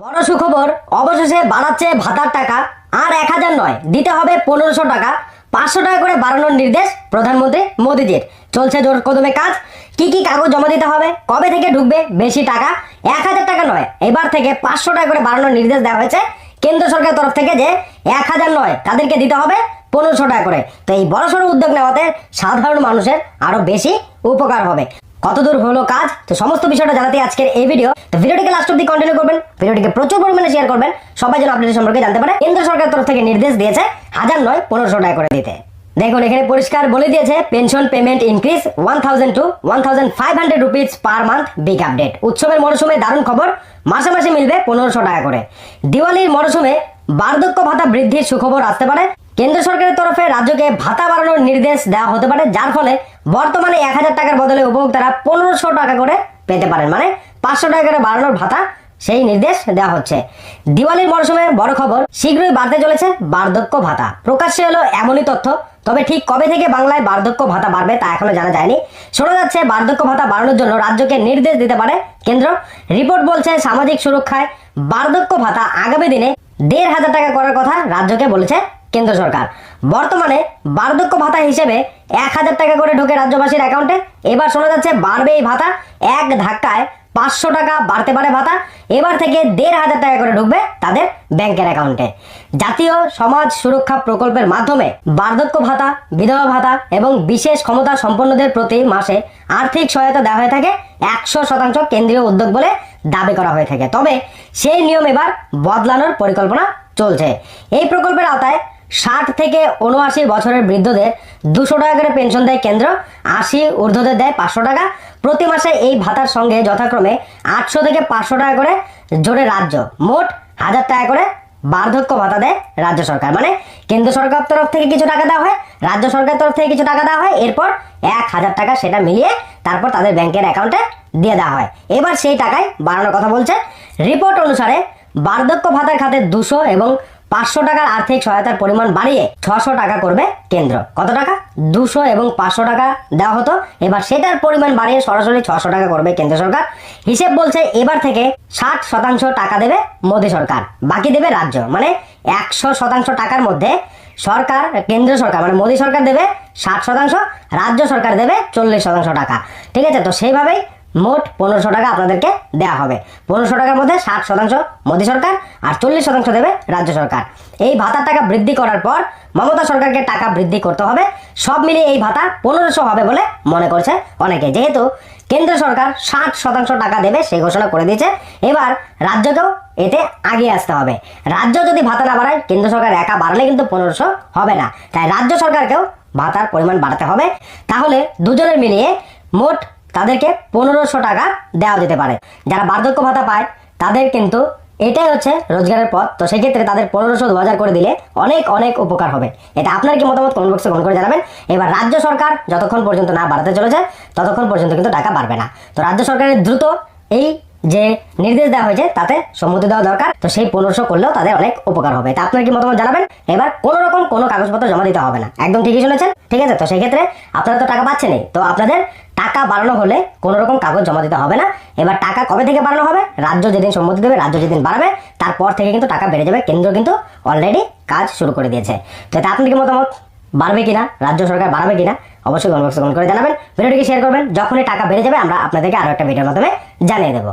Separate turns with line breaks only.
বড় সুখবর, অবশেষে বাড়াচ্ছে ভাতার টাকা। আর 1000 নয়, দিতে হবে 1500 টাকা। 500 টাকা করে বাড়ানোর নির্দেশ প্রধানমন্ত্রী মোদীজির। চলছে জোর কদমে কাজ। কি কি কাগজ জমা দিতে হবে, কবে থেকে ঢুকবে বেশি টাকা? 1000 টাকা নয়, এবার থেকে 500 টাকা করে বাড়ানোর নির্দেশ দেওয়া হয়েছে কেন্দ্র সরকারের তরফ থেকে, যে 1000 নয়, তাদেরকে দিতে হবে 1500 টাকা করে। তো এই বড়সড় উদ্যোগ নেওয়াতে সাধারণ মানুষের আরো বেশি উপকার হবে। কতদূর হলো কাজ, তো সমস্ত বিষয়টা জানাতে আজকের এই ভিডিও। তো ভিডিওটিকে লাস্ট অবধি কন্টিনিউ করবেন, ভিডিওটিকে প্রচুর পরিমাণে শেয়ার করবেন, সবাই যেন আপডেট সম্পর্কে জানতে পারে। কেন্দ্র সরকারের তরফ থেকে নির্দেশ দিয়েছে 1000 নয় 1500 টাকা করে দিতে। দেখুন, এখানে পরিষ্কার বলে দিয়েছে pension payment increase 1000 to 1500 rupees per month. Big update. উৎসবের মরশুমে দারুণ খবর, মাসে মাসে মিলবে 1500 টাকা করে। দিওয়ালির মরশুমে বার্ধক্য ভাতা বৃদ্ধির সুখবর আসতে পারে। কেন্দ্র সরকারের তরফে রাজ্যকে ভাতা বাড়ানোর নির্দেশ দেওয়া হতে পারে, যার ফলে বর্তমানে 1000 টাকার বদলে উপভোক্তারা 1500 টাকা করে পেতে পারেন। মানে 500 টাকা করে বাড়ানোর ভাতা, সেই নির্দেশ দেওয়া হচ্ছে। দিওয়ালির মরশুমে বড় খবর, শীঘ্রই বাড়তে চলেছে বার্ধক্য ভাতা। প্রকাশ্যে এলো এমনই তথ্য, তবে ঠিক কবে থেকে বাংলায় বার্ধক্য ভাতা বাড়বে তা এখনো জানা যায়নি। শোনা যাচ্ছে বার্ধক্য ভাতা বাড়ানোর জন্য রাজ্যকে নির্দেশ দিতে পারে কেন্দ্র। রিপোর্ট বলছে সামাজিক সুরক্ষায় বার্ধক্য ভাতা আগামী দিনে 1500 টাকা করার কথা রাজ্যকে বলেছে কেন্দ্র সরকার। বর্তমানে বার্ধক্য ভাতা হিসেবে 1000 টাকা করে ঢোকে রাজ্যবাসীর অ্যাকাউন্টে। এবার শোনা যাচ্ছে বাড়বে এই ভাতা, এক ধাক্কায় 500 টাকা বাড়তে পারে ভাতা। এবার থেকে 1500 টাকা করে ঢুকবে তাদের ব্যাংকের অ্যাকাউন্টে। জাতীয় সমাজ সুরক্ষা প্রকল্পের মাধ্যমে বার্ধক্য ভাতা, বিধবা ভাতা এবং বিশেষ ক্ষমতা সম্পন্নদের প্রতি মাসে আর্থিক সহায়তা দেওয়া হয়ে থাকে। 100% কেন্দ্রীয় উদ্যোগ বলে দাবি করা হয়ে থাকে। তবে সেই নিয়ম এবার বদলানোর পরিকল্পনা চলছে। এই প্রকল্পের আওতায় 60 থেকে 79 বছরের বৃদ্ধদের 200 টাকা করে পেনশন দেয় কেন্দ্র, 80 ঊর্ধ্বদের দেয় 500 টাকা প্রতি মাসে। এই ভাতার সঙ্গে যথাক্রমে 800 থেকে 500 টাকা করে জোড়ে রাজ্য, মোট 1000 টাকা করে বার্ধক্য ভাতা দেয় রাজ্য সরকার। মানে কেন্দ্র সরকার তরফ থেকে কিছু টাকা দেওয়া হয়, রাজ্য সরকার তরফ থেকে কিছু টাকা দেওয়া হয়, এরপর 1000 টাকা সেটা মিলিয়ে তারপর তাদের ব্যাংকের অ্যাকাউন্টে দিয়ে দেওয়া হয়। এবার সেই টাকায় বাড়ানোর কথা বলছে। রিপোর্ট অনুসারে বার্ধক্য ভাতার খাতে 200 এবং 500 টাকার আর্থিক সহায়তার পরিমাণ বাড়িয়ে 600 টাকা করবে কেন্দ্র। কত টাকা? 200 এবং 500 টাকা দেওয়া হতো, এবার সেটার পরিমাণ বাড়িয়ে সরাসরি 600 টাকা করবে কেন্দ্র সরকার। হিসেব বলছে এবার থেকে 60% টাকা দেবে মোদী সরকার, বাকি দেবে রাজ্য। মানে 100% টাকার মধ্যে সরকার, কেন্দ্র সরকার মানে মোদী সরকার দেবে 60%, রাজ্য সরকার দেবে 40% টাকা। ঠিক আছে, তো সেইভাবেই মোট 1500 টাকা আপনাদেরকে দেওয়া হবে। 1500 টাকার মধ্যে 60% মোদী সরকার আর 40% দেবে রাজ্য সরকার। এই ভাতার টাকা বৃদ্ধি করার পর মমতা সরকারকে টাকা বৃদ্ধি করতে হবে। সব মিলিয়ে এই ভাতা 1500 হবে বলে মনে করছে অনেকে, যেহেতু কেন্দ্র সরকার 60% টাকা দেবে সেই ঘোষণা করে দিয়েছে। এবার রাজ্যকেও এতে আগিয়ে আসতে হবে। রাজ্য যদি ভাতা না বাড়ায়, কেন্দ্র সরকার একা বাড়ালে কিন্তু 1500 হবে না, তাই রাজ্য সরকারকেও ভাতার পরিমাণ বাড়াতে হবে। তাহলে দুজনের মিলিয়ে মোট তাদেরকে 1500 টাকা দেওয়া যেতে পারে। যারা বার্ধক্য ভাতা পায় তাদের কিন্তু এটাই হচ্ছে রোজগারের পথ। তো সেক্ষেত্রে তাদের 1500 2000 করে দিলে অনেক অনেক উপকার হবে। এটা আপনার কি মতামত কমেন্ট বক্সে কমেন্ট করে জানাবেন। এবার রাজ্য সরকার যতক্ষণ পর্যন্ত না বাড়াতে চলেছে ততক্ষণ পর্যন্ত কিন্তু টাকা বাড়বে না। তো রাজ্য সরকারের দ্রুত এই যে নির্দেশ দেওয়া হয়েছে তাতে সম্মতি দেওয়া দরকার। তো সেই 1500 করলেও তাদের অনেক উপকার হবে। তা আপনার কি মতামত জানাবেন। এবার কোনো রকম কোনো কাগজপত্র জমা দিতে হবে না, একদম ঠিকই শুনেছেন। ঠিক আছে, তো সেই ক্ষেত্রে আপনারা তো টাকা পাচ্ছেনই, তো আপনাদের টাকা বাড়ানো হলে কোনো রকম কাগজ জমা দিতে হবে না। এবার টাকা কবে থেকে বাড়ানো হবে? রাজ্য যেদিন সম্মতি দেবে, রাজ্য যেদিন বাড়াবে তারপর থেকে কিন্তু টাকা বেড়ে যাবে। কেন্দ্র কিন্তু অলরেডি কাজ শুরু করে দিয়েছে। তো এটা আপনার কি মতামত, বাড়বে কিনা, রাজ্য সরকার বাড়াবে কিনা, অবশ্যই কমেন্ট বক্সে কমেন্ট করে জানাবেন। ভিডিওটিকে শেয়ার করবেন। যখনই টাকা বেড়ে যাবে আমরা আপনাদেরকে আরো একটা ভিডিওর মাধ্যমে জানিয়ে দেবো।